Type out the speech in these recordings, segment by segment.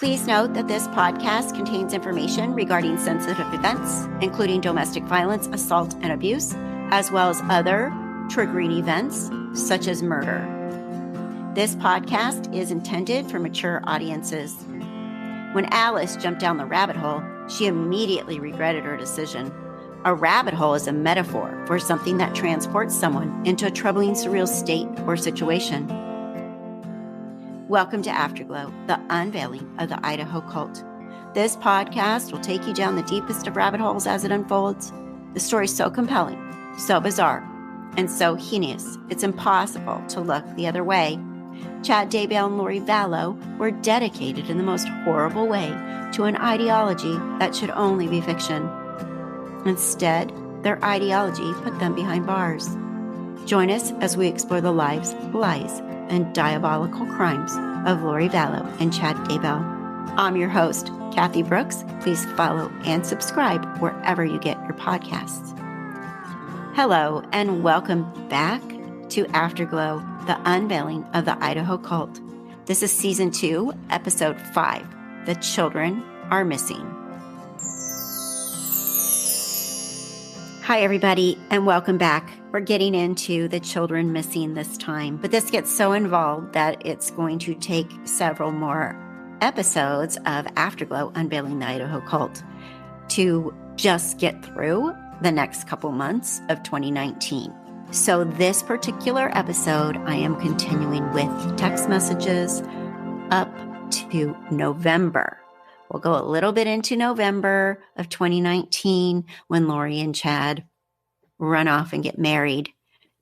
Please note that this podcast contains information regarding sensitive events, including domestic violence, assault, and abuse, as well as other triggering events such as murder. This podcast is intended for mature audiences. When Alice jumped down the rabbit hole, she immediately regretted her decision. A rabbit hole is a metaphor for something that transports someone into a troubling, surreal state or situation. Welcome to Afterglow, the unveiling of the Idaho cult. This podcast will take you down the deepest of rabbit holes as it unfolds. The story is so compelling, so bizarre, and so heinous, it's impossible to look the other way. Chad, Daybell, and Lori Vallow were dedicated in the most horrible way to an ideology that should only be fiction. Instead, their ideology put them behind bars. Join us as we explore the lives, lies, and diabolical crimes of Lori Vallow and Chad Daybell. I'm your host, Kathy Brooks. Please follow and subscribe wherever you get your podcasts. Hello, and welcome back to Afterglow, the unveiling of the Idaho cult. This is Season 2, Episode 5, The Children Are Missing. Hi, everybody, and welcome back. We're getting into the children missing this time, but this gets so involved that it's going to take several more episodes of Afterglow Unveiling the Idaho Cult to just get through the next couple months of 2019. So this particular episode, I am continuing with text messages up to November. We'll go a little bit into November of 2019 when Lori and Chad run off and get married.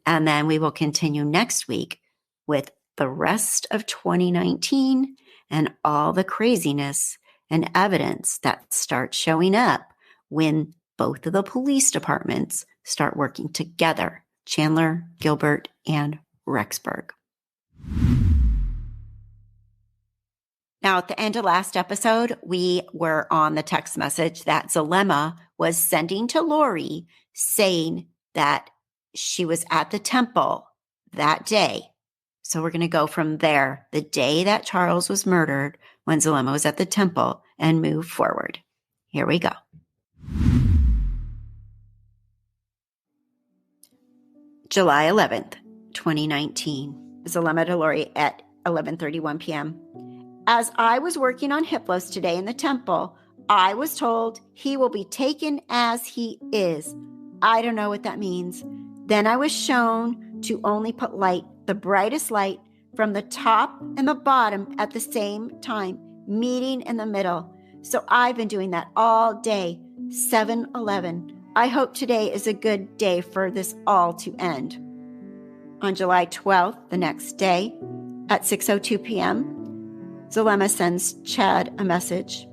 And then we will continue next week with the rest of 2019 and all the craziness and evidence that starts showing up when both of the police departments start working together, Chandler, Gilbert, and Rexburg. Now, at the end of last episode, we were on the text message that Zulema was sending to Lori saying that she was at the temple that day. So we're going to go from there, the day that Charles was murdered, when Zulema was at the temple, and move forward. Here we go. July 11th, 2019. Zulema to Lori at 11:31 p.m. As I was working on Hiplos today in the temple, I was told he will be taken as he is. I don't know what that means. Then I was shown to only put light, the brightest light, from the top and the bottom at the same time, meeting in the middle. So I've been doing that all day, 7-11. I hope today is a good day for this all to end. On July 12th, the next day, at 6:02 p.m., Zulema sends Chad a message.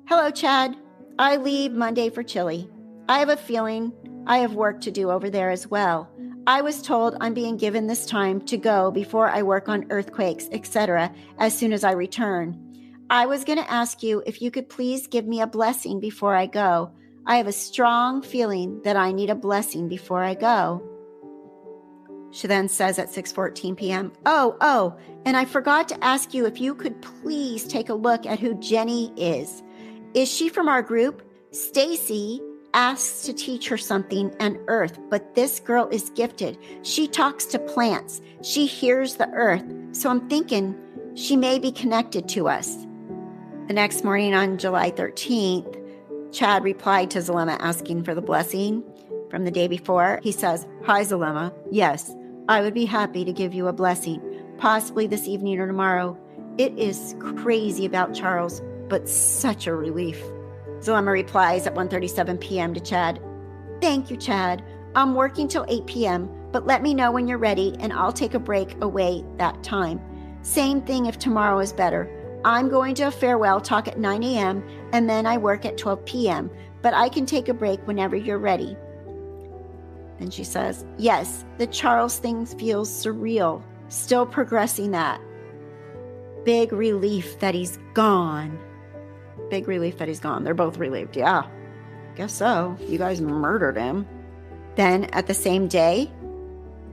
Hello, Chad. I leave Monday for Chile. I have a feeling I have work to do over there as well. I was told I'm being given this time to go before I work on earthquakes, etc., as soon as I return. I was going to ask you if you could please give me a blessing before I go. I have a strong feeling that I need a blessing before I go. She then says at 6:14 p.m., Oh, and I forgot to ask you if you could please take a look at who Jenny is. Is she from our group? Stacy asks to teach her something on earth, but this girl is gifted. She talks to plants. She hears the earth. So I'm thinking she may be connected to us. The next morning on July 13th, Chad replied to Zulema asking for the blessing from the day before. He says, Hi, Zulema. Yes, I would be happy to give you a blessing, possibly this evening or tomorrow. It is crazy about Charles, but such a relief. Zulema replies at 1:37 p.m. to Chad. Thank you, Chad. I'm working till 8 p.m., but let me know when you're ready and I'll take a break away that time. Same thing if tomorrow is better. I'm going to a farewell talk at 9 a.m. and then I work at 12 p.m., but I can take a break whenever you're ready. Then she says, yes, the Charles thing feels surreal. Still progressing that. Big relief that he's gone. Big relief that he's gone. They're both relieved. Yeah, guess so. You guys murdered him. Then at the same day,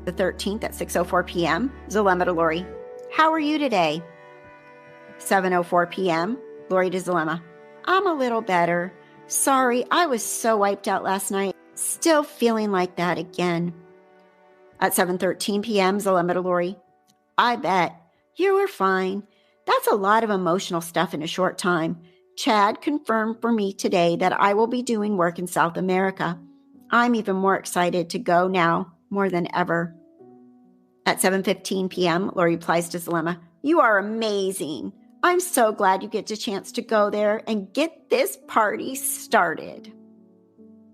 the 13th at 6:04 p.m., Zulema to Lori. How are you today? 7:04 p.m., Lori to Zulema. I'm a little better. Sorry, I was so wiped out last night. Still feeling like that again. At 7:13 p.m., Zulema to Lori. I bet. You were fine. That's a lot of emotional stuff in a short time. Chad confirmed for me today that I will be doing work in South America. I'm even more excited to go now, more than ever. At 7:15 p.m., Lori replies to Zulema, You are amazing. I'm so glad you get a chance to go there and get this party started.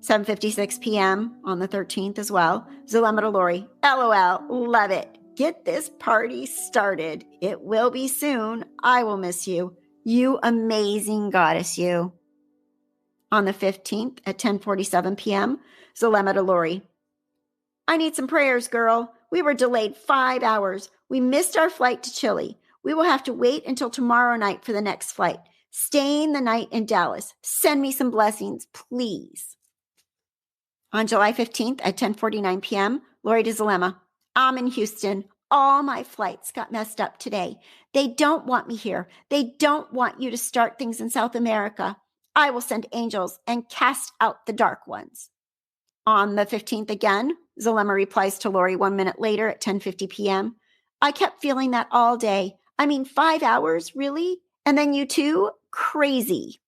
7:56 p.m. on the 13th as well, Zulema to Lori, LOL, love it. Get this party started. It will be soon. I will miss you. You amazing goddess, you. On the 15th at 10:47 p.m., Zulema to Lori. I need some prayers, girl. We were delayed 5 hours. We missed our flight to Chile. We will have to wait until tomorrow night for the next flight. Staying the night in Dallas. Send me some blessings, please. On July 15th at 10:49 p.m., Lori to Zulema. I'm in Houston. All my flights got messed up today. They don't want me here. They don't want you to start things in South America. I will send angels and cast out the dark ones. On the 15th again, Zulema replies to Lori 1 minute later at 10:50 p.m. I kept feeling that all day. 5 hours, really? And then you too? Crazy.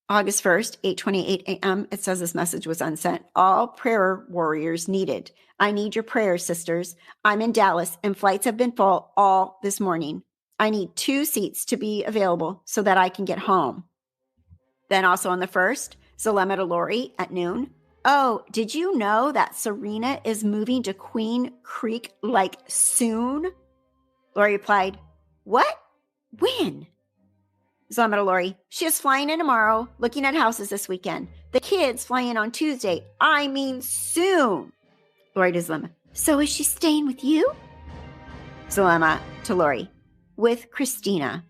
August 1st, 8:28 a.m., it says this message was unsent. All prayer warriors needed. I need your prayers, sisters. I'm in Dallas and flights have been full all this morning. I need 2 seats to be available so that I can get home. Then also on the 1st, Zulema to Lori at noon. Oh, did you know that Serena is moving to Queen Creek soon? Lori replied, What? When? Zulema to Lori, she is flying in tomorrow, looking at houses this weekend. The kids flying in on Tuesday. Soon. Lori to Zulema, so is she staying with you? Zulema to Lori, with Christina.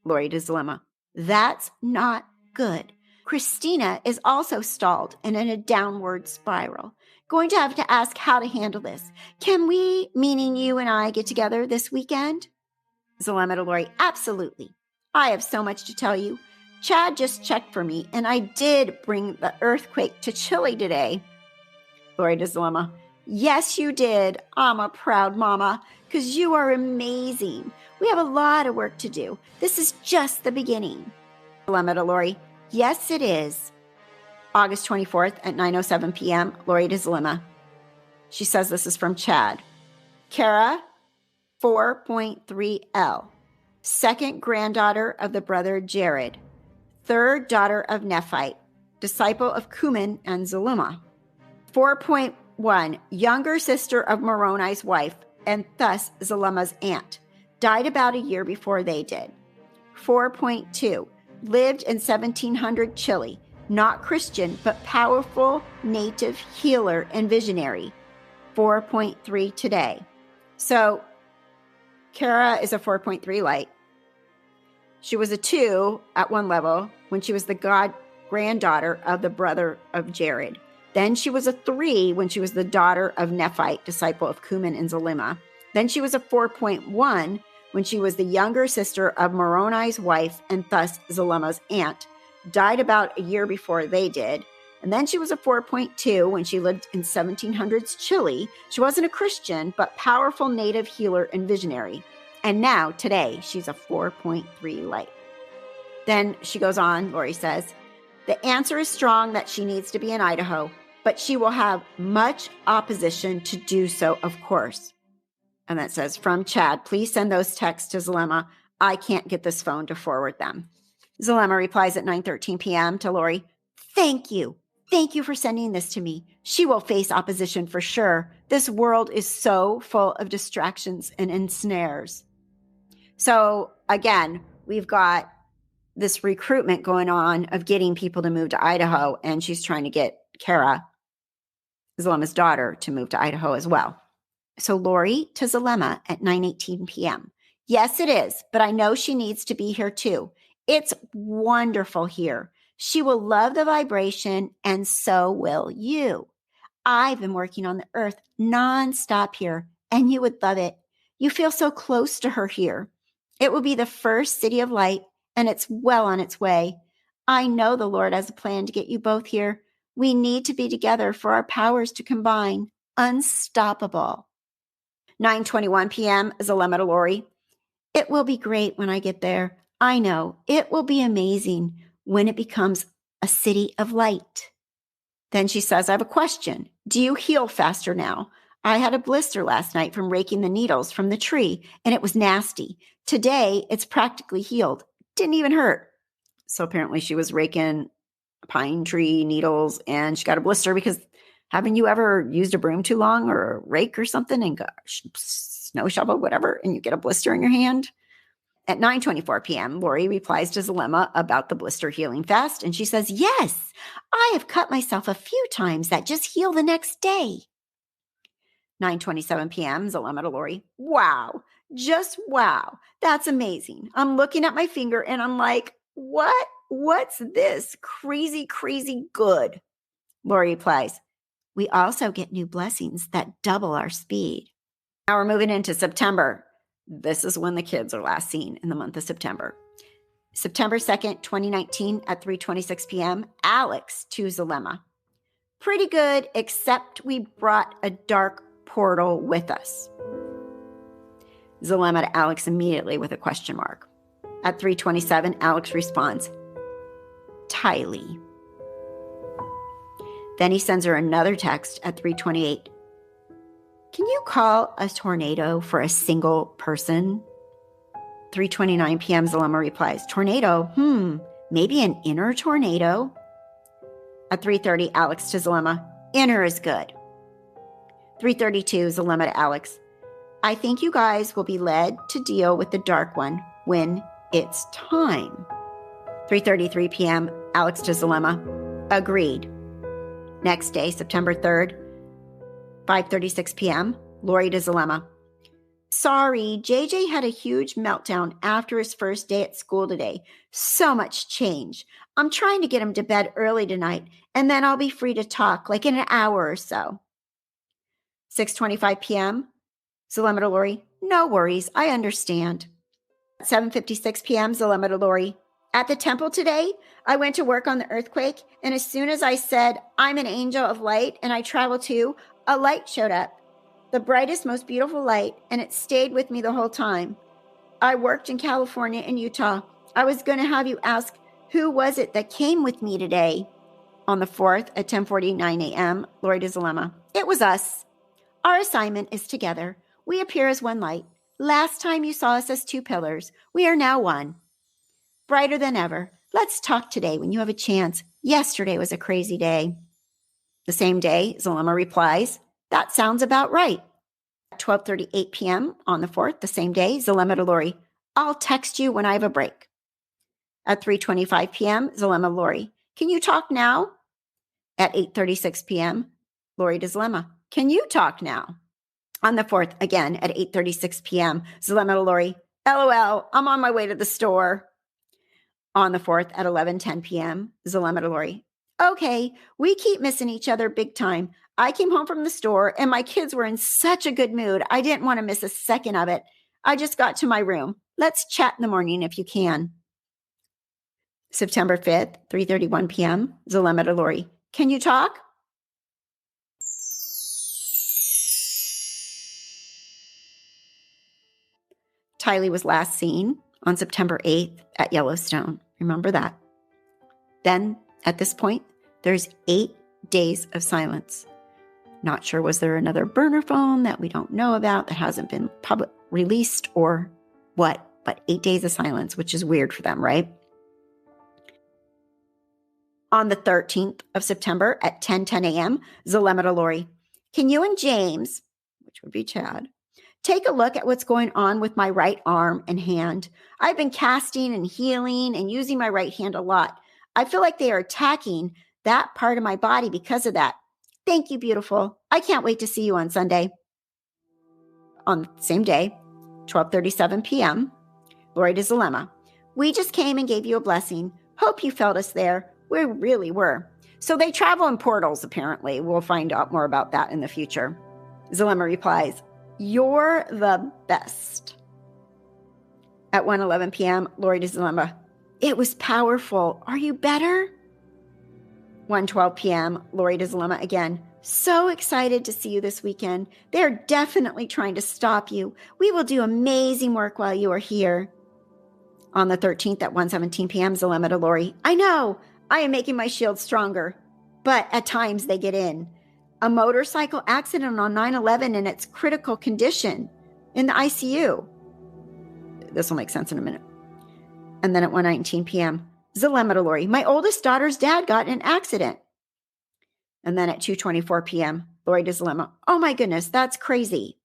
Lori to Zulema, that's not good. Christina is also stalled and in a downward spiral. Going to have to ask how to handle this. Can we, meaning you and I, get together this weekend? Zulema to Lori, absolutely. I have so much to tell you. Chad just checked for me, and I did bring the earthquake to Chile today. Lori to Zulema, yes, you did. I'm a proud mama, because you are amazing. We have a lot of work to do. This is just the beginning. Zulema to Lori, yes, it is. August 24th at 9:07 p.m., Lori to Zulema. She says this is from Chad. Kara, 4.3L. Second granddaughter of the brother Jared. Third daughter of Nephite, disciple of Kuman and Zulema. 4.1, younger sister of Moroni's wife, and thus Zulema's aunt. Died about a year before they did. 4.2, lived in 1700 Chile. Not Christian, but powerful native healer and visionary. 4.3 today. So Kara is a 4.3 light. She was a 2 at one level when she was the granddaughter of the brother of Jared. Then she was a 3 when she was the daughter of Nephite, disciple of Kuman and Zulema. Then she was a 4.1 when she was the younger sister of Moroni's wife and thus Zulema's aunt. Died about a year before they did. And then she was a 4.2 when she lived in 1700s Chile. She wasn't a Christian, but powerful native healer and visionary. And now, today, she's a 4.3 light. Then she goes on, Lori says, the answer is strong that she needs to be in Idaho, but she will have much opposition to do so, of course. And that says, from Chad, please send those texts to Zulema. I can't get this phone to forward them. Zulema replies at 9:13 p.m. to Lori, thank you. Thank you for sending this to me. She will face opposition for sure. This world is so full of distractions and ensnares. So again, we've got this recruitment going on of getting people to move to Idaho, and she's trying to get Kara, Zulema's daughter, to move to Idaho as well. So Lori to Zulema at 9:18 p.m. Yes, it is, but I know she needs to be here too. It's wonderful here. She will love the vibration, and so will you. I've been working on the earth nonstop here, and you would love it. You feel so close to her here. It will be the first city of light, and it's well on its way. I know the Lord has a plan to get you both here. We need to be together for our powers to combine. Unstoppable. 9:21 p.m. Zulema to Lori. It will be great when I get there. I know. It will be amazing when it becomes a city of light. Then she says, I have a question. Do you heal faster now? I had a blister last night from raking the needles from the tree, and it was nasty. Today, it's practically healed. Didn't even hurt. So apparently she was raking pine tree needles, and she got a blister because haven't you ever used a broom too long or a rake or something and got snow shovel, whatever, and you get a blister in your hand? At 9:24 p.m., Lori replies to Zulema about the blister healing fast, and she says, yes, I have cut myself a few times that just heal the next day. 9:27 p.m., Zulema to Lori, wow, just wow, that's amazing. I'm looking at my finger and I'm like, what? What's this? Crazy, crazy good. Lori replies, we also get new blessings that double our speed. Now we're moving into September. This is when the kids are last seen in the month of September. September 2nd, 2019 at 3:26 p.m., Alex to Zulema. Pretty good, except we brought a dark portal with us. Zulema to Alex immediately with a question mark. At 3:27, Alex responds, Tylee. Then he sends her another text at 3:28. Can you call a tornado for a single person? 3:29 p.m. Zulema replies, tornado? Maybe an inner tornado? At 3:30, Alex to Zulema, inner is good. 3:32, Zulema to Alex, I think you guys will be led to deal with the dark one when it's time. 3:33 p.m., Alex to Zulema, agreed. Next day, September 3rd, 5:36 p.m., Lori to Zulema. Sorry, JJ had a huge meltdown after his first day at school today. So much change. I'm trying to get him to bed early tonight, and then I'll be free to talk, like in an hour or so. 6:25 p.m., Zulema to Lori. No worries, I understand. 7:56 p.m., Zulema to Lori. At the temple today, I went to work on the earthquake, and as soon as I said, I'm an angel of light and I travel too, a light showed up. The brightest, most beautiful light, and it stayed with me the whole time. I worked in California and Utah. I was going to have you ask, who was it that came with me today? On the 4th at 10:49 a.m., Lori to Zulema. It was us. Our assignment is together. We appear as one light. Last time you saw us as two pillars. We are now one. Brighter than ever. Let's talk today when you have a chance. Yesterday was a crazy day. The same day, Zulema replies, that sounds about right. At 12:38 p.m. on the 4th, the same day, Zulema to Lori, I'll text you when I have a break. At 3:25 p.m., Zulema to Lori, can you talk now? At 8:36 p.m., Lori to Zulema, can you talk now? On the 4th, again, at 8:36 p.m., Zulema to Lori, LOL, I'm on my way to the store. On the 4th at 11:10 p.m., Zulema to Lori, okay, we keep missing each other big time. I came home from the store and my kids were in such a good mood. I didn't want to miss a second of it. I just got to my room. Let's chat in the morning if you can. September 5th, 3:31 p.m., Zulema to Lori, can you talk? Tylee was last seen on September 8th at Yellowstone. Remember that. Then, at this point, there's 8 days of silence. Not sure, was there another burner phone that we don't know about that hasn't been public released or what, but 8 days of silence, which is weird for them, right? On the 13th of September at 10:10 a.m., Zulema to Lori, can you and James, which would be Chad, take a look at what's going on with my right arm and hand? I've been casting and healing and using my right hand a lot. I feel like they are attacking that part of my body because of that. Thank you, beautiful. I can't wait to see you on Sunday. On the same day, 12:37 p.m., Lori to Zulema, we just came and gave you a blessing. Hope you felt us there. We really were. So they travel in portals, apparently. We'll find out more about that in the future. Zulema replies, you're the best. At 1:11 p.m., Lori to Zulema, it was powerful. Are you better? 1:12 p.m., Lori to Zulema again. So excited to see you this weekend. They're definitely trying to stop you. We will do amazing work while you are here. On the 13th at 1:17 p.m., Zulema to Lori, I know, I am making my shield stronger, but at times they get in. A motorcycle accident on 9/11 in its critical condition in the ICU. This will make sense in a minute. And then at 1:19 p.m., Zulema to Lori, my oldest daughter's dad got in an accident. And then at 2:24 p.m., Lori to Zulema, oh my goodness, that's crazy.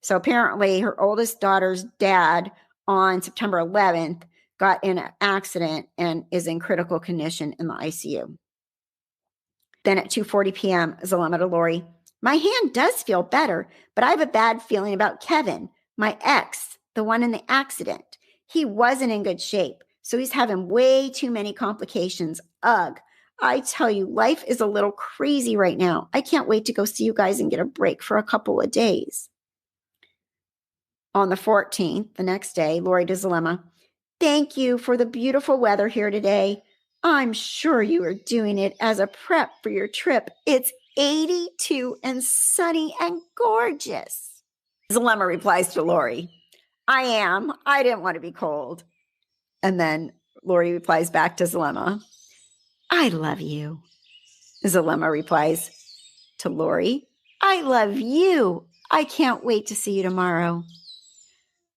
So apparently her oldest daughter's dad on September 11th got in an accident and is in critical condition in the ICU. Then at 2:40 p.m., Zulema to Lori, my hand does feel better, but I have a bad feeling about Kevin, my ex, the one in the accident. He wasn't in good shape, so he's having way too many complications. Ugh, I tell you, life is a little crazy right now. I can't wait to go see you guys and get a break for a couple of days. On the 14th, the next day, Lori to Zulema, thank you for the beautiful weather here today. I'm sure you are doing it as a prep for your trip. It's 82 and sunny and gorgeous. Zulema replies to Lori, I am. I didn't want to be cold. And then Lori replies back to Zulema, I love you. Zulema replies to Lori, I love you. I can't wait to see you tomorrow.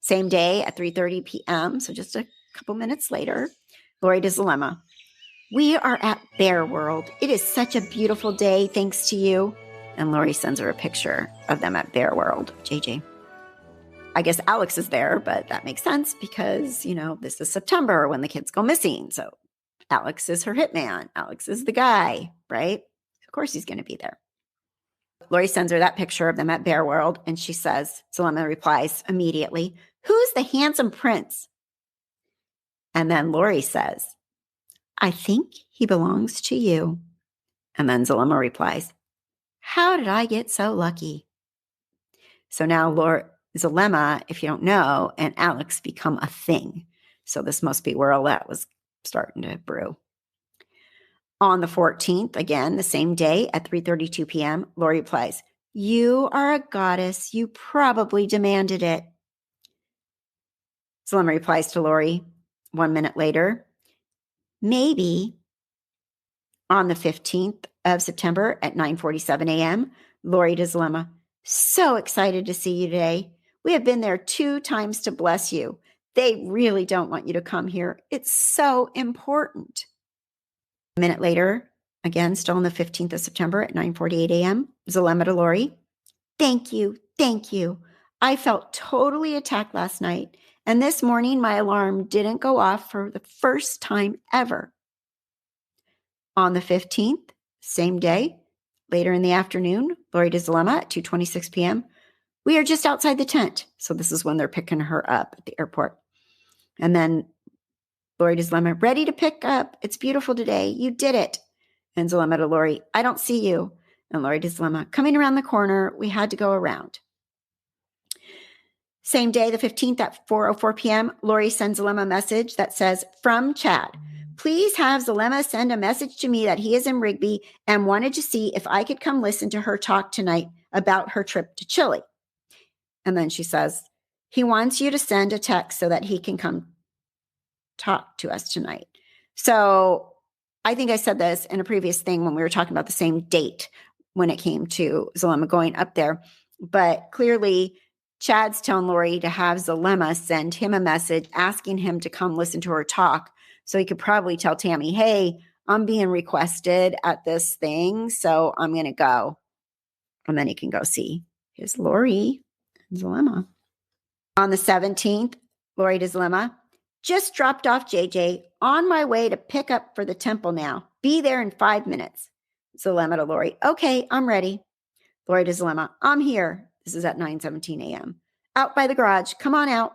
Same day at 3:30 p.m., so just a couple minutes later, Lori to Zulema, we are at Bear World. It is such a beautiful day thanks to you. And Lori sends her a picture of them at Bear World, JJ. I guess Alex is there, but that makes sense because, this is September when the kids go missing. So Alex is her hitman. Alex is the guy, right? Of course he's going to be there. Lori sends her that picture of them at Bear World, and she says, Zulema replies immediately, who's the handsome prince? And then Lori says, I think he belongs to you. And then Zulema replies, how did I get so lucky? So now Zulema, if you don't know, and Alex become a thing. So this must be where all that was starting to brew. On the 14th, again, the same day at 3:32 p.m., Lori replies, you are a goddess. You probably demanded it. Zulema replies to Lori 1 minute later, maybe. On the 15th of September at 9:47 a.m., Lori to Zulema, so excited to see you today. We have been there 2 times to bless you. They really don't want you to come here. It's so important. A minute later, again, still on the 15th of September at 9:48 a.m., Zulema to Lori, thank you, thank you. I felt totally attacked last night, and this morning my alarm didn't go off for the first time ever. On the 15th, same day, later in the afternoon, Lori to Zulema at 2:26 p.m., we are just outside the tent. So this is when they're picking her up at the airport. And then Lori to Zulema, ready to pick up. It's beautiful today. You did it. And Zulema to Lori, I don't see you. And Lori to Zulema, coming around the corner, we had to go around. Same day, the 15th at 4:04 p.m., Lori sends Zulema a message that says, from Chad, please have Zulema send a message to me that he is in Rigby and wanted to see if I could come listen to her talk tonight about her trip to Chile. And then she says, he wants you to send a text so that he can come talk to us tonight. So I think I said this in a previous thing when we were talking about the same date when it came to Zulema going up there. But clearly, Chad's telling Lori to have Zulema send him a message asking him to come listen to her talk. So he could probably tell Tammy, hey, I'm being requested at this thing, so I'm going to go. And then he can go see his Lori and Zulema. On the 17th, Lori to Zulema, just dropped off JJ, on my way to pick up for the temple now. Be there in 5 minutes. Zulema to Lori, okay, I'm ready. Lori to Zulema, I'm here. This is at 9:17 a.m. Out by the garage. Come on out.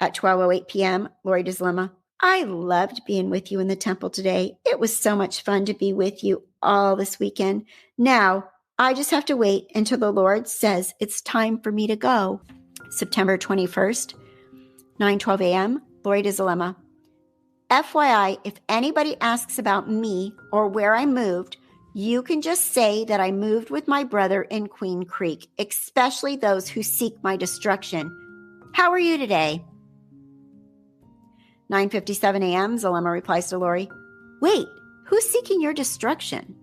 At 12:08 p.m., Lori to Zulema, I loved being with you in the temple today. It was so much fun to be with you all this weekend. Now, I just have to wait until the Lord says it's time for me to go. September 21st, 9:12 a.m., Lori to Zulema. FYI, if anybody asks about me or where I moved, you can just say that I moved with my brother in Queen Creek, especially those who seek my destruction. How are you today? 9:57 a.m., Zulema replies to Lori, wait, who's seeking your destruction?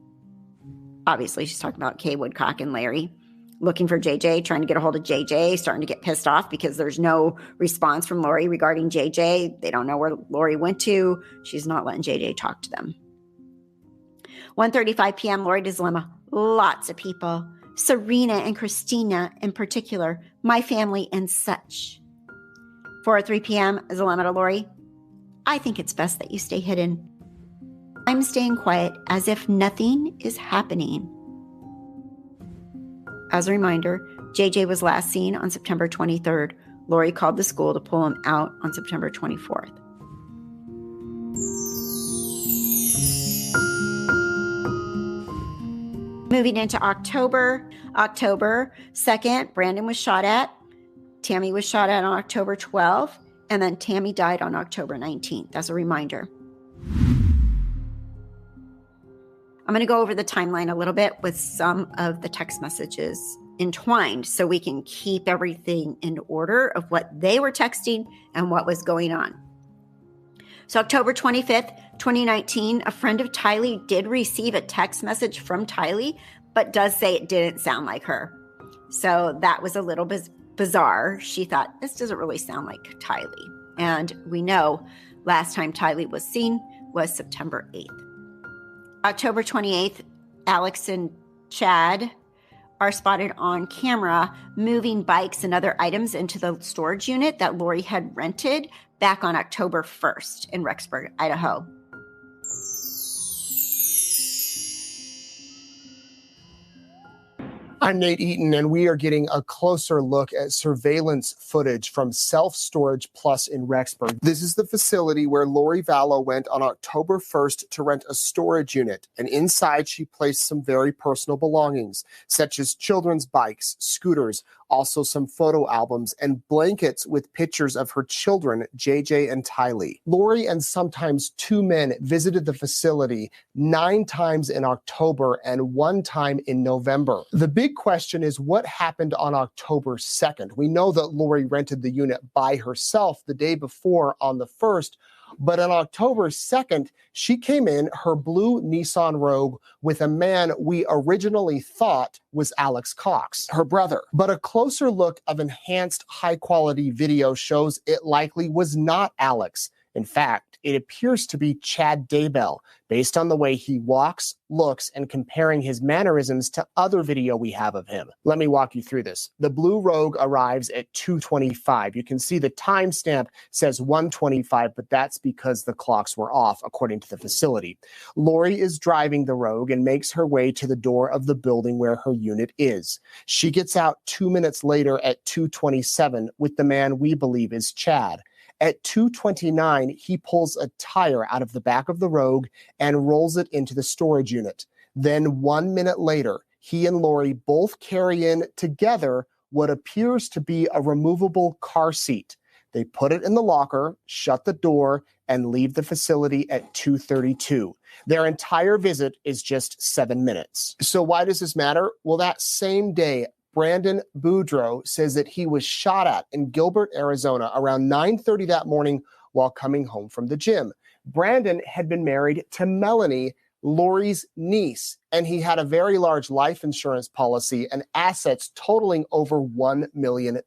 Obviously, she's talking about Kay, Woodcock, and Larry. Looking for JJ, trying to get a hold of JJ, starting to get pissed off because there's no response from Lori regarding JJ. They don't know where Lori went to. She's not letting JJ talk to them. 1:35 p.m., Lori to Zulema. Lots of people. Serena and Christina in particular. My family and such. 4:03 p.m., Zulema to Lori. I think it's best that you stay hidden. I'm staying quiet as if nothing is happening. As a reminder, JJ was last seen on September 23rd. Lori called the school to pull him out on September 24th. Moving into October 2nd, Brandon was shot at. Tammy was shot at on October 12th. And then Tammy died on October 19th. That's a reminder. I'm going to go over the timeline a little bit with some of the text messages entwined so we can keep everything in order of what they were texting and what was going on. So October 25th, 2019, a friend of Tylee did receive a text message from Tylee, but does say it didn't sound like her. So that was a little bizarre. She thought, this doesn't really sound like Tylee. And we know last time Tylee was seen was September 8th. October 28th, Alex and Chad are spotted on camera moving bikes and other items into the storage unit that Lori had rented back on October 1st in Rexburg, Idaho. I'm Nate Eaton, and we are getting a closer look at surveillance footage from Self Storage Plus in Rexburg. This is the facility where Lori Vallow went on October 1st to rent a storage unit, and inside she placed some very personal belongings, such as children's bikes, scooters, also some photo albums, and blankets with pictures of her children, JJ and Tylee. Lori and sometimes two men visited the facility 9 times in October and 1 time in November. The big question is what happened on October 2nd. We know that Lori rented the unit by herself the day before on the 1st, but on October 2nd, she came in her blue Nissan Rogue with a man we originally thought was Alex Cox, her brother. But a closer look of enhanced high-quality video shows it likely was not Alex. In fact, it appears to be Chad Daybell, based on the way he walks, looks, and comparing his mannerisms to other video we have of him. Let me walk you through this. The blue Rogue arrives at 2:25. You can see the timestamp says 1:25, but that's because the clocks were off, according to the facility. Lori is driving the Rogue and makes her way to the door of the building where her unit is. She gets out 2 minutes later at 2:27 with the man we believe is Chad. At 2:29, he pulls a tire out of the back of the Rogue and rolls it into the storage unit. Then 1 minute later, he and Lori both carry in together what appears to be a removable car seat. They put it in the locker, shut the door, and leave the facility at 2:32. Their entire visit is just 7 minutes. So why does this matter? Well, that same day, Brandon Boudreaux says that he was shot at in Gilbert, Arizona around 9:30 that morning while coming home from the gym. Brandon had been married to Melanie, Lori's niece, and he had a very large life insurance policy and assets totaling over $1 million.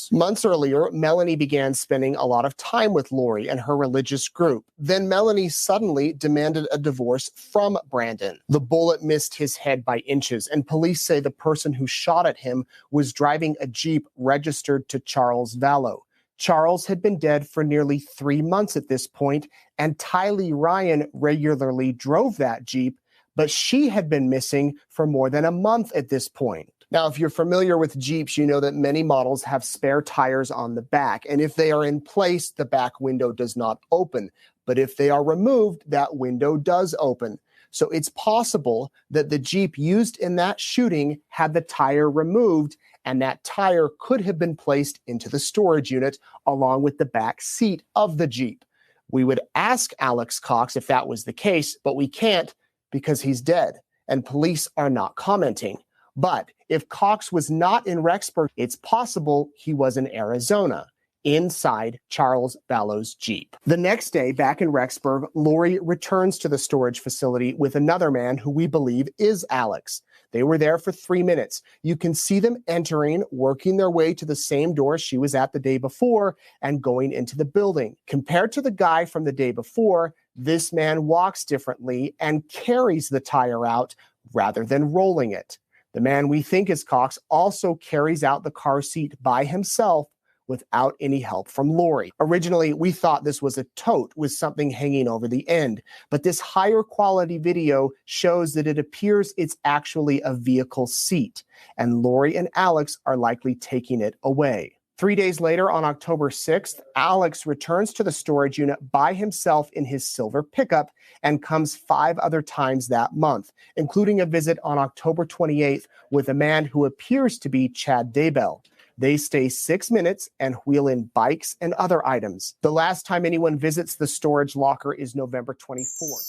Months earlier, Melanie began spending a lot of time with Lori and her religious group. Then Melanie suddenly demanded a divorce from Brandon. The bullet missed his head by inches, and police say the person who shot at him was driving a Jeep registered to Charles Vallow. Charles had been dead for nearly 3 months at this point, and Tylee Ryan regularly drove that Jeep, but she had been missing for more than a month at this point. Now, if you're familiar with Jeeps, you know that many models have spare tires on the back, and if they are in place, the back window does not open. But if they are removed, that window does open. So it's possible that the Jeep used in that shooting had the tire removed, and that tire could have been placed into the storage unit along with the back seat of the Jeep. We would ask Alex Cox if that was the case, but we can't because he's dead and police are not commenting. But if Cox was not in Rexburg, it's possible he was in Arizona, inside Charles Vallow's Jeep. The next day, back in Rexburg, Lori returns to the storage facility with another man who we believe is Alex. They were there for 3 minutes. You can see them entering, working their way to the same door she was at the day before, and going into the building. Compared to the guy from the day before, this man walks differently and carries the tire out rather than rolling it. The man we think is Cox also carries out the car seat by himself without any help from Lori. Originally, we thought this was a tote with something hanging over the end, but this higher quality video shows that it appears it's actually a vehicle seat, and Lori and Alex are likely taking it away. 3 days later, on October 6th, Alex returns to the storage unit by himself in his silver pickup and comes 5 other times that month, including a visit on October 28th with a man who appears to be Chad Daybell. They stay 6 minutes and wheel in bikes and other items. The last time anyone visits the storage locker is November 24th.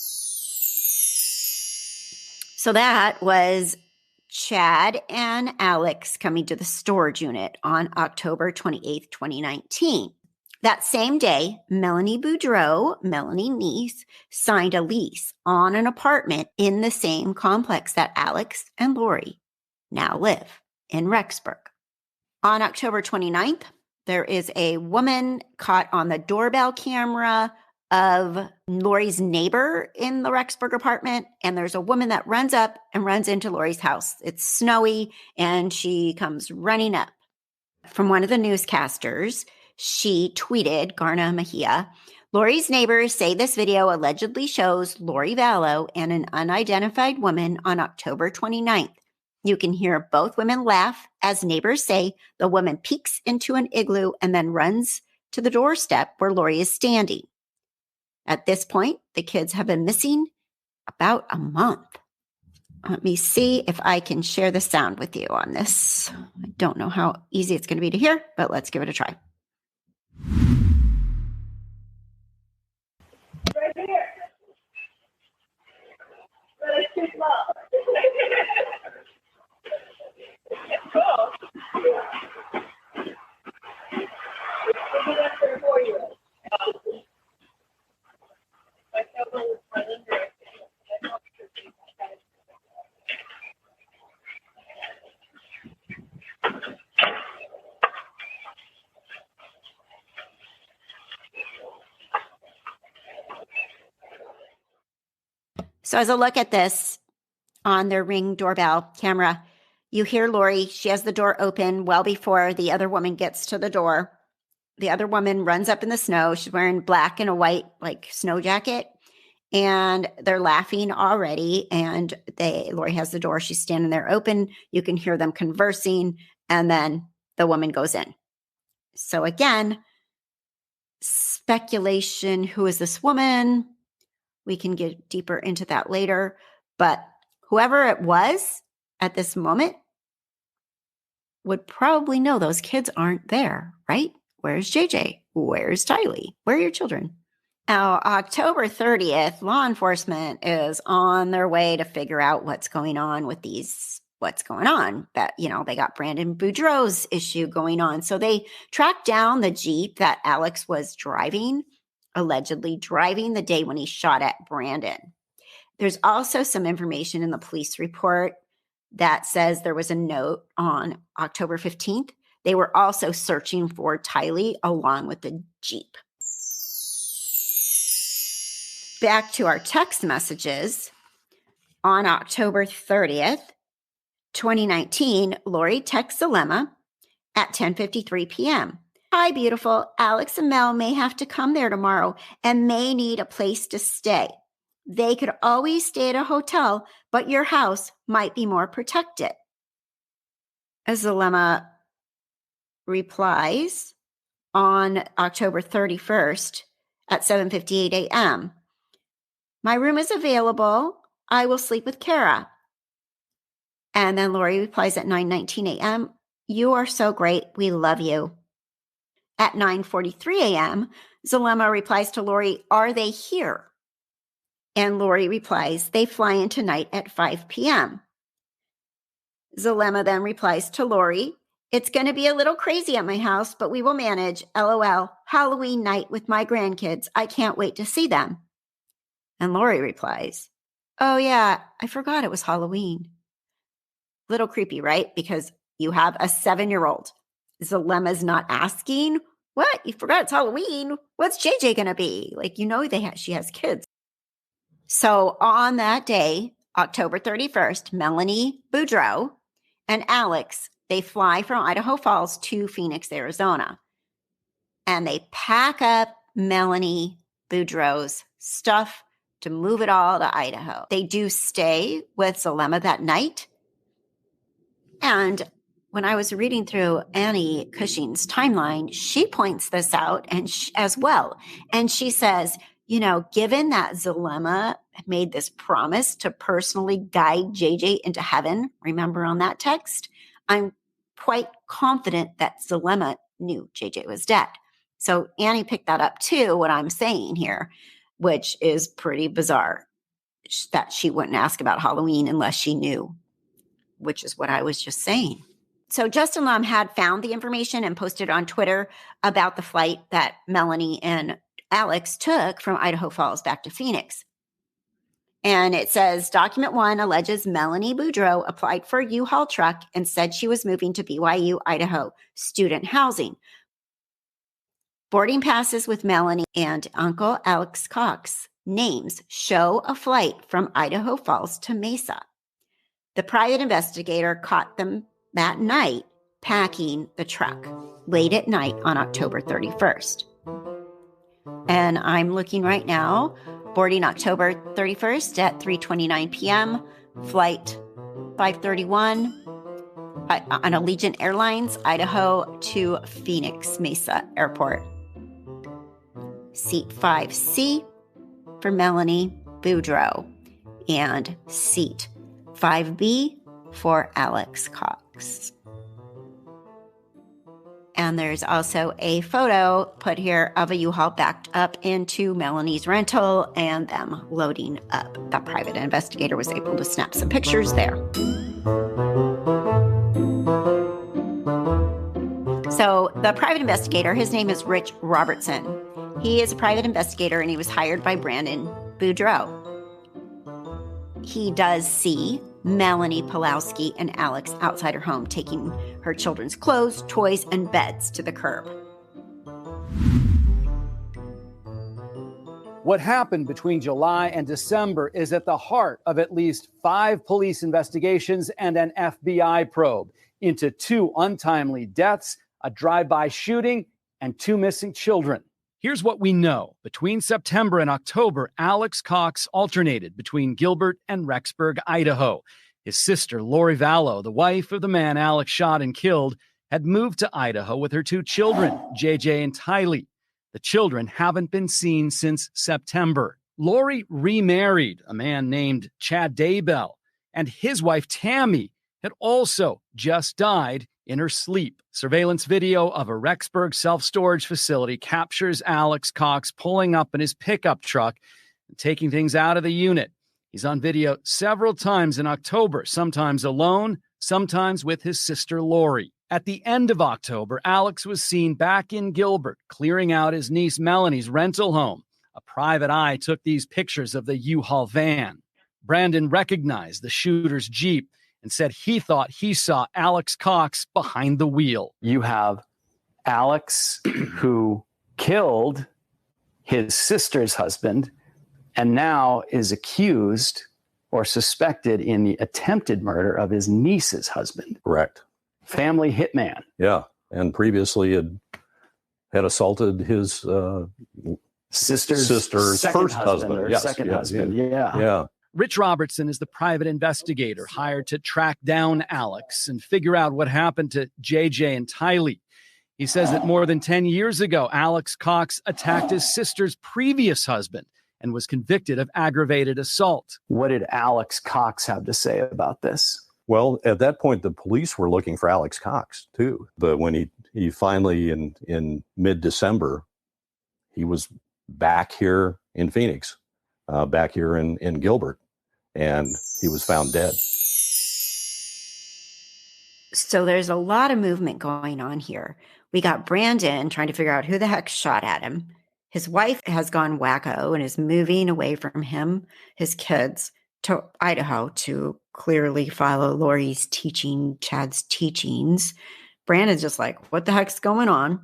So that was Chad and Alex coming to the storage unit on October 28th, 2019. That same day, Melanie Boudreau, Melanie's niece, signed a lease on an apartment in the same complex that Alex and Lori now live in Rexburg. On October 29th, there is a woman caught on the doorbell camera of Lori's neighbor in the Rexburg apartment, and there's a woman that runs up and runs into Lori's house. It's snowy, and she comes running up. From one of the newscasters, she tweeted, Garna Mejia, Lori's neighbors say this video allegedly shows Lori Vallow and an unidentified woman on October 29th. You can hear both women laugh as neighbors say the woman peeks into an igloo and then runs to the doorstep where Lori is standing. At this point, the kids have been missing about a month. Let me see if I can share the sound with you on this. I don't know how easy it's going to be to hear, but let's give it a try. Right here. But it's too slow. Cool. That's for a 4-year-old. So as a look at this on their Ring doorbell camera, you hear Lori. She has the door open well before the other woman gets to the door. The other woman runs up in the snow. She's wearing black and a white like snow jacket, and they're laughing already. And Lori has the door. She's standing there open. You can hear them conversing, and then the woman goes in. So again, speculation. Who is this woman? We can get deeper into that later. But whoever it was at this moment would probably know those kids aren't there, right? Where's JJ? Where's Tylee? Where are your children? Now, October 30th, law enforcement is on their way to figure out what's going on with what's going on. That, they got Brandon Boudreau's issue going on. So they tracked down the Jeep that Alex was allegedly driving the day when he shot at Brandon. There's also some information in the police report that says there was a note on October 15th. They were also searching for Tylee along with the Jeep. Back to our text messages. On October 30th, 2019, Lori texts Zulema at 10:53 p.m. Hi, beautiful. Alex and Mel may have to come there tomorrow and may need a place to stay. They could always stay at a hotel, but your house might be more protected. Zulema replies on October 31st at 7:58 a.m. My room is available. I will sleep with Kara. And then Lori replies at 9:19 a.m., you are so great. We love you. At 9:43 a.m., Zulema replies to Lori, are they here? And Lori replies, they fly in tonight at 5 p.m. Zulema then replies to Lori, it's going to be a little crazy at my house, but we will manage. LOL, Halloween night with my grandkids. I can't wait to see them. And Lori replies, oh yeah, I forgot it was Halloween. Little creepy, right? Because you have a 7-year-old. Zulema's not asking, what? You forgot it's Halloween? What's JJ going to be? Like, she has kids. So on that day, October 31st, Melanie Boudreaux and Alex, they fly from Idaho Falls to Phoenix, Arizona. And they pack up Melanie Boudreaux's stuff to move it all to Idaho. They do stay with Zulema that night. And when I was reading through Annie Cushing's timeline, she points this out as well. And she says, given that Zulema made this promise to personally guide JJ into heaven, remember on that text, I'm quite confident that Zulema knew JJ was dead. So Annie picked that up too, what I'm saying here, which is pretty bizarre that she wouldn't ask about Halloween unless she knew, which is what I was just saying. So Justin Lum had found the information and posted on Twitter about the flight that Melanie and Alex took from Idaho Falls back to Phoenix. And it says, document 1 alleges Melanie Boudreaux applied for a U-Haul truck and said she was moving to BYU, Idaho, student housing. Boarding passes with Melanie and Uncle Alex Cox names show a flight from Idaho Falls to Mesa. The private investigator caught them that night packing the truck late at night on October 31st. And I'm looking right now, boarding October 31st at 3:29 p.m., flight 531 on Allegiant Airlines, Idaho to Phoenix Mesa Airport. Seat 5C for Melanie Boudreaux and seat 5B for Alex Cox. And there's also a photo put here of a U-Haul backed up into Melanie's rental and them loading up. The private investigator was able to snap some pictures there. So the private investigator, his name is Rich Robertson. He is a private investigator and he was hired by Brandon Boudreaux. He does see Melanie Pulowski and Alex outside her home, taking her children's clothes, toys, and beds to the curb. What happened between July and December is at the heart of at least 5 police investigations and an FBI probe into 2 untimely deaths, a drive-by shooting, and 2 missing children. Here's what we know. Between September and October, Alex Cox alternated between Gilbert and Rexburg, Idaho. His sister, Lori Vallow, the wife of the man Alex shot and killed, had moved to Idaho with her 2 children, JJ and Tylee. The children haven't been seen since September. Lori remarried a man named Chad Daybell, and his wife, Tammy, had also just died in her sleep. Surveillance video of a Rexburg self-storage facility captures Alex Cox pulling up in his pickup truck and taking things out of the unit. He's on video several times in October, sometimes alone, sometimes with his sister Lori. At the end of October, Alex was seen back in Gilbert, clearing out his niece Melanie's rental home. A private eye took these pictures of the U-Haul van. Brandon recognized the shooter's Jeep and said he thought he saw Alex Cox behind the wheel. You have Alex, who killed his sister's husband and now is accused or suspected in the attempted murder of his niece's husband. Correct. Family hitman. Yeah, and previously had assaulted his sister's first husband. Yes, second husband. Yeah. Rich Robertson is the private investigator hired to track down Alex and figure out what happened to JJ and Tylee. He says that more than 10 years ago, Alex Cox attacked his sister's previous husband and was convicted of aggravated assault. What did Alex Cox have to say about this? Well, at that point, the police were looking for Alex Cox, too. But when he finally, in mid-December, he was back here in Phoenix, back here in Gilbert, and he was found dead. So there's a lot of movement going on here. We got Brandon trying to figure out who the heck shot at him. His wife has gone wacko and is moving away from him, his kids, to Idaho to clearly follow Lori's Chad's teachings. Brandon's just like, what the heck's going on?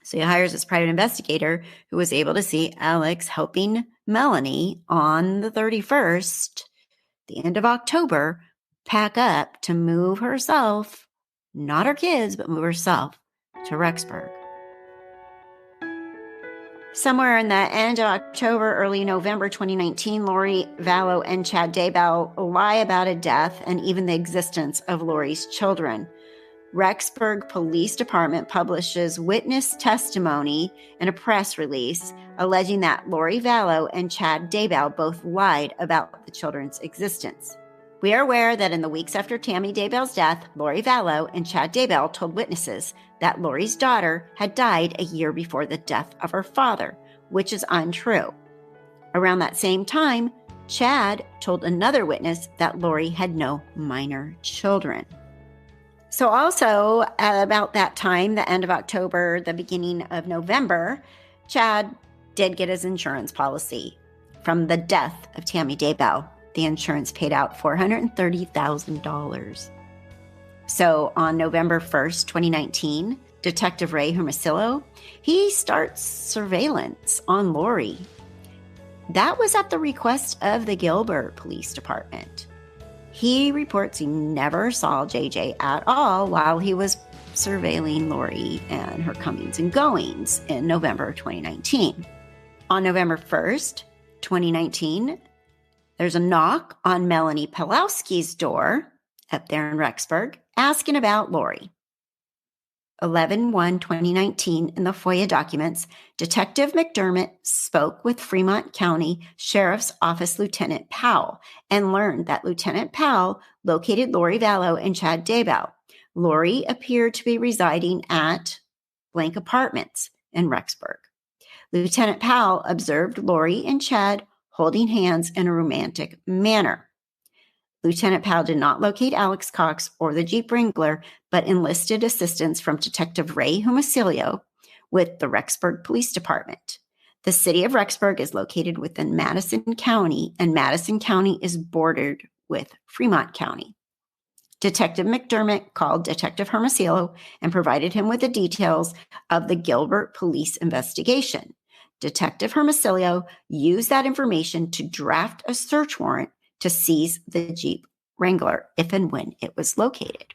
So he hires this private investigator who was able to see Alex helping Melanie on the 31st, the end of October, pack up to move herself, not her kids, but move herself to Rexburg. Somewhere in the end of October, early November 2019, Lori Vallow and Chad Daybell lie about a death and even the existence of Lori's children. Rexburg Police Department publishes witness testimony in a press release alleging that Lori Vallow and Chad Daybell both lied about the children's existence. We are aware that in the weeks after Tammy Daybell's death, Lori Vallow and Chad Daybell told witnesses that Lori's daughter had died a year before the death of her father, which is untrue. Around that same time, Chad told another witness that Lori had no minor children. So also at about that time, the end of October, the beginning of November, Chad did get his insurance policy from the death of Tammy Daybell. The insurance paid out $430,000. So on November 1st, 2019, Detective Ray Hermosillo, he starts surveillance on Lori. That was at the request of the Gilbert Police Department. He reports he never saw JJ at all while he was surveilling Lori and her comings and goings in November 2019. On November 1st, 2019, there's a knock on Melanie Pawlowski's door up there in Rexburg asking about Lori. 11/1/2019, in the FOIA documents, Detective McDermott spoke with Fremont County Sheriff's Office Lieutenant Powell and learned that Lieutenant Powell located Lori Vallow and Chad Daybell. Lori appeared to be residing at blank apartments in Rexburg. Lieutenant Powell observed Lori and Chad holding hands in a romantic manner. Lieutenant Powell did not locate Alex Cox or the Jeep Wrangler, but enlisted assistance from Detective Ray Hermosillo with the Rexburg Police Department. The city of Rexburg is located within Madison County, and Madison County is bordered with Fremont County. Detective McDermott called Detective Hermosillo and provided him with the details of the Gilbert police investigation. Detective Hermosillo used that information to draft a search warrant to seize the Jeep Wrangler if and when it was located.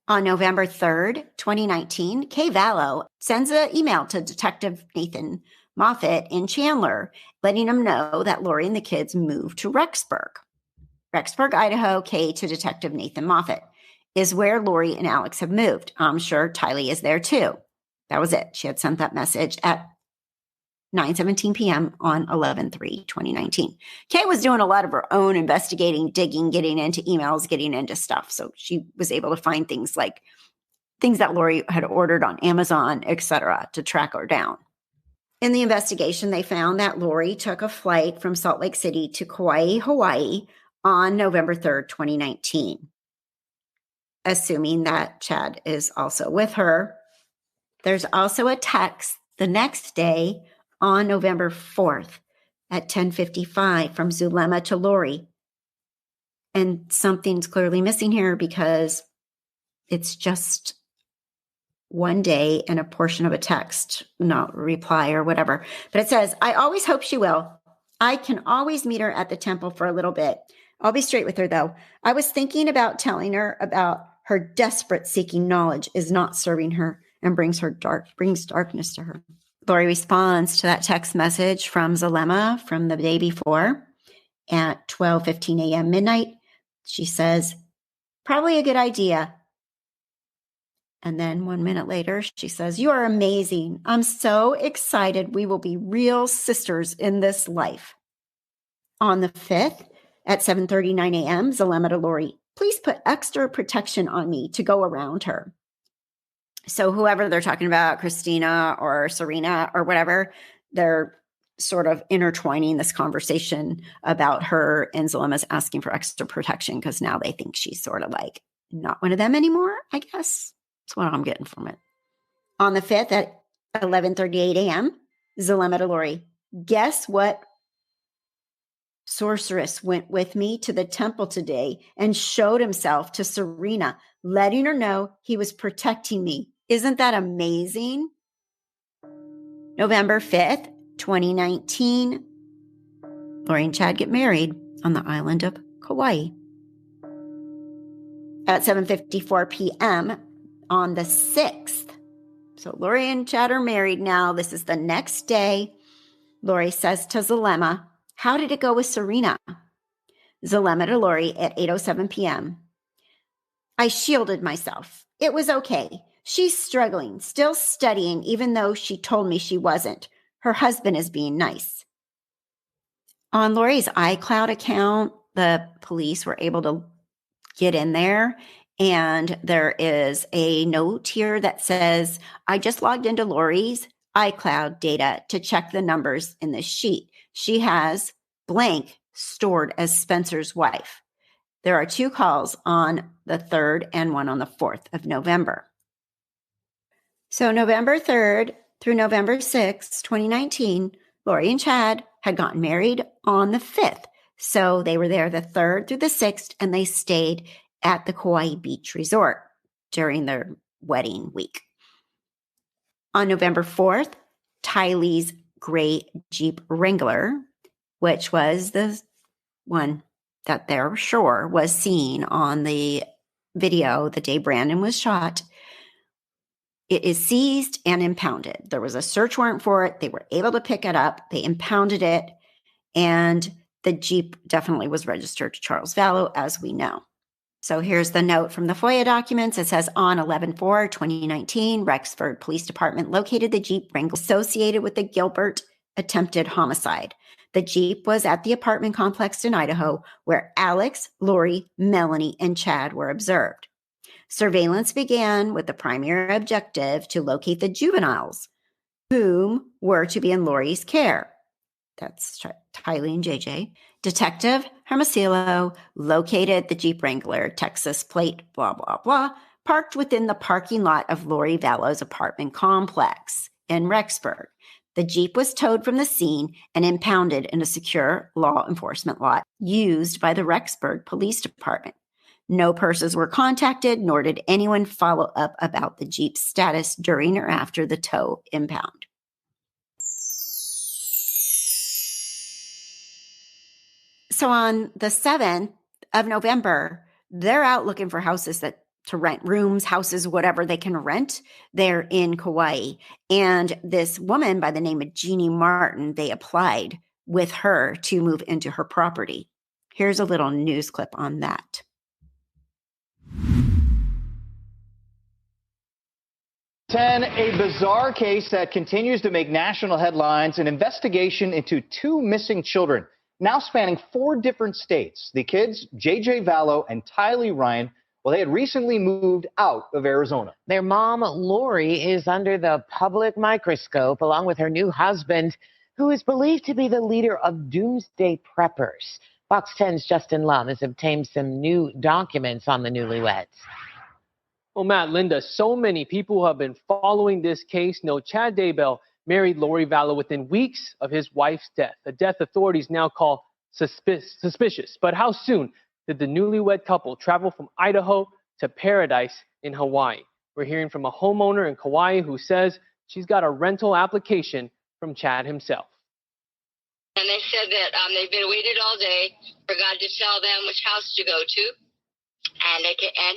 On November 3rd, 2019, Kay Vallow sends an email to Detective Nathan Moffett in Chandler, letting him know that Lori and the kids moved to Rexburg. Rexburg, Idaho, Kay to Detective Nathan Moffett is where Lori and Alex have moved. I'm sure Tylee is there too. That was it. She had sent that message at 9:17 p.m. on 11/3/2019. Kay was doing a lot of her own investigating, digging, getting into emails, getting into stuff. So she was able to find things like things that Lori had ordered on Amazon, etc., to track her down. In the investigation, they found that Lori took a flight from Salt Lake City to Kauai, Hawaii on November 3rd, 2019. Assuming that Chad is also with her. There's also a text the next day on November 4th at 10:55 from Zulema to Lori. And something's clearly missing here because it's just one day and a portion of a text, not a reply or whatever. But it says, I always hope she will. I can always meet her at the temple for a little bit. I'll be straight with her, though. I was thinking about telling her about her desperate seeking knowledge is not serving her and brings darkness to her. Lori responds to that text message from Zulema from the day before at 12:15 a.m. midnight. She says, probably a good idea. And then 1 minute later, she says, "You are amazing. I'm so excited. We will be real sisters in this life." On the 5th at 7:39 a.m., Zulema to Lori, "Please put extra protection on me to go around her." So whoever they're talking about, Christina or Serena or whatever, they're sort of intertwining this conversation about her, and Zulema's asking for extra protection because now they think she's sort of like not one of them anymore, I guess. That's what I'm getting from it. On the 5th at 11:38 a.m., Zulema to Lori, "Guess what sorceress went with me to the temple today and showed himself to Serena, letting her know he was protecting me. Isn't that amazing?" November 5th, 2019, Lori and Chad get married on the island of Kauai. At 7:54 p.m. on the 6th, so Lori and Chad are married now. This is the next day. Lori says to Zulema, "How did it go with Serena?" Zulema to Lori at 8:07 p.m. "I shielded myself. It was okay. She's struggling, still studying, even though she told me she wasn't. Her husband is being nice." On Lori's iCloud account, the police were able to get in there, and there is a note here that says, "I just logged into Lori's iCloud data to check the numbers in this sheet. She has blank stored as Spencer's wife. There are 2 calls on the 3rd and one on the 4th of November." So November 3rd through November 6th, 2019, Lori and Chad had gotten married on the 5th. So they were there the 3rd through the 6th, and they stayed at the Kauai Beach Resort during their wedding week. On November 4th, Tylee's gray Jeep Wrangler, which was the one that they're sure was seen on the video the day Brandon was shot, it is seized and impounded. There was a search warrant for it. They were able to pick it up. They impounded it. And the Jeep definitely was registered to Charles Vallow, as we know. So here's the note from the FOIA documents. It says, on 11/4/2019, Rexford Police Department located the Jeep Wrangler associated with the Gilbert attempted homicide. The Jeep was at the apartment complex in Idaho where Alex, Lori, Melanie, and Chad were observed. Surveillance began with the primary objective to locate the juveniles, whom were to be in Lori's care. That's Tylee and JJ. Detective Hermosillo located the Jeep Wrangler, Texas plate, blah, blah, blah, parked within the parking lot of Lori Vallow's apartment complex in Rexburg. The Jeep was towed from the scene and impounded in a secure law enforcement lot used by the Rexburg Police Department. No purses were contacted, nor did anyone follow up about the Jeep's status during or after the tow impound. So on the 7th of November, they're out looking for houses to rent, rooms, houses, whatever they can rent. They're in Kauai. And this woman by the name of Jeannie Martin, they applied with her to move into her property. Here's a little news clip on that. A bizarre case that continues to make national headlines, an investigation into 2 missing children, now spanning 4 different states. The kids, JJ Vallow and Tylee Ryan, well, they had recently moved out of Arizona. Their mom, Lori, is under the public microscope, along with her new husband, who is believed to be the leader of doomsday preppers. Fox 10's Justin Lum has obtained some new documents on the newlyweds. Well, Matt, Linda, so many people who have been following this case know Chad Daybell married Lori Vallow within weeks of his wife's death, a death authorities now call suspicious. But how soon did the newlywed couple travel from Idaho to paradise in Hawaii? We're hearing from a homeowner in Kauai who says she's got a rental application from Chad himself. And they said that they've been waiting all day for God to tell them which house to go to. And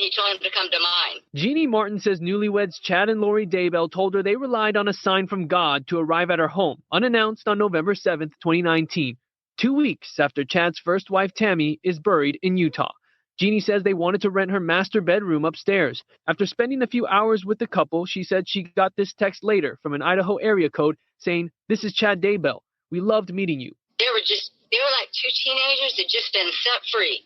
he told him to come to mine. Jeannie Martin says newlyweds Chad and Lori Daybell told her they relied on a sign from God to arrive at her home, unannounced on November 7th, 2019, 2 weeks after Chad's first wife, Tammy, is buried in Utah. Jeannie says they wanted to rent her master bedroom upstairs. After spending a few hours with the couple, she said she got this text later from an Idaho area code saying, "This is Chad Daybell. We loved meeting you." They were like two teenagers that just been set free.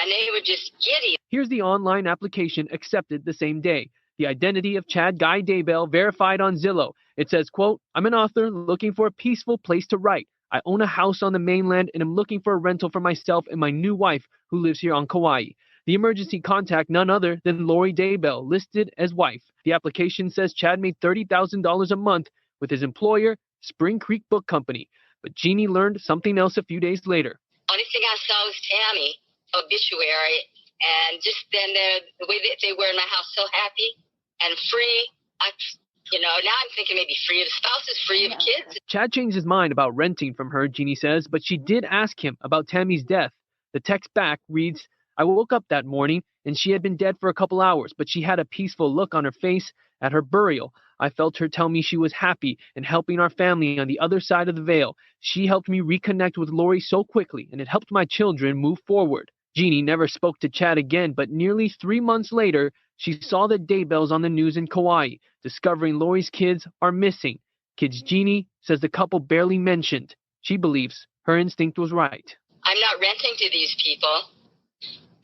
And they were just giddy. Here's the online application accepted the same day. The identity of Chad Guy Daybell verified on Zillow. It says, quote, "I'm an author looking for a peaceful place to write. I own a house on the mainland and am looking for a rental for myself and my new wife who lives here on Kauai." The emergency contact, none other than Lori Daybell, listed as wife. The application says Chad made $30,000 a month with his employer, Spring Creek Book Company. But Jeannie learned something else a few days later. Only thing I saw was Tammy obituary, and just then the way that they were in my house, so happy and free. Now I'm thinking maybe free of spouses, free of kids. Chad changed his mind about renting from her, Jeannie says, but she did ask him about Tammy's death. The text back reads, "I woke up that morning and she had been dead for a couple hours, but she had a peaceful look on her face at her burial. I felt her tell me she was happy and helping our family on the other side of the veil. She helped me reconnect with Lori so quickly, and it helped my children move forward." Jeannie never spoke to Chad again, but nearly 3 months later, she saw the Daybells on the news in Kauai, discovering Lori's kids are missing. Kids Jeannie says the couple barely mentioned. She believes her instinct was right. I'm not renting to these people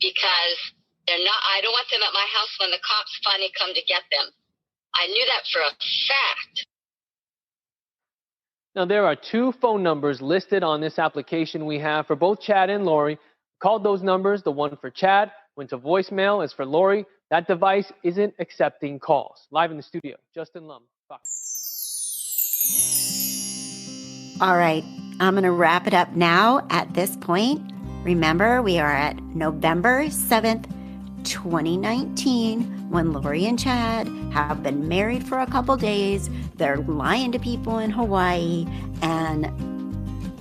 because I don't want them at my house when the cops finally come to get them. I knew that for a fact. Now, there are 2 phone numbers listed on this application we have for both Chad and Lori. Called those numbers. The one for Chad went to voicemail. As for Lori, that device isn't accepting calls. Live in the studio, Justin Lum, Fox. All right, I'm going to wrap it up now at this point. Remember, we are at November 7th, 2019, when Lori and Chad have been married for a couple days. They're lying to people in Hawaii, and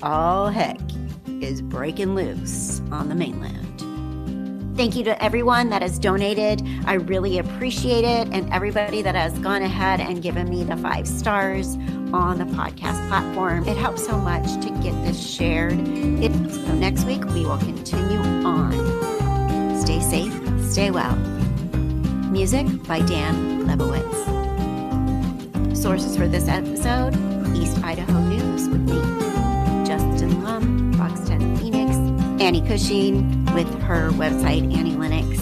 all heck is breaking loose on the mainland. Thank you to everyone that has donated. I really appreciate it. And everybody that has gone ahead and given me the 5 stars on the podcast platform. It helps so much to get this shared. So next week, we will continue on. Stay safe, stay well. Music by Dan Lebowitz. Sources for this episode, East Idaho News with me, Justin Lum, Fox 10 Phoenix, Annie Cushing with her website, Annie Lennox,